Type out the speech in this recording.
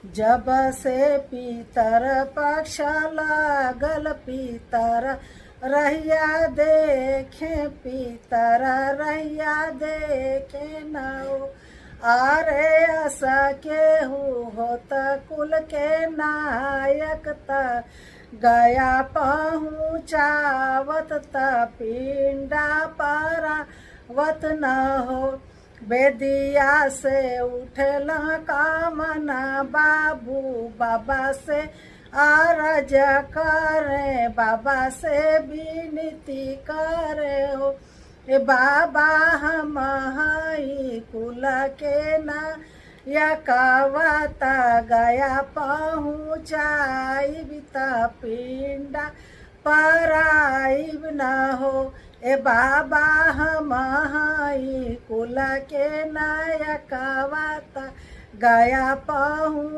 जब से पीतर पक्ष लागल पीतर रहिया देखे पीतर रहिया देखे नाओ। आरे अस केहू होत कुल के नायक त गया पहुँचावत त पिंडा परावत न हो। बेदिया से उठल कामना बाबू बाबा से आरज करे बाबा से विनती करे हो। ए बाबा हम हई कुल के ना यकवता गया पहुँचाइब त पिंडा पराइब न हो। ए बाबा हम हई कुल के ना यकवता गया पहुँ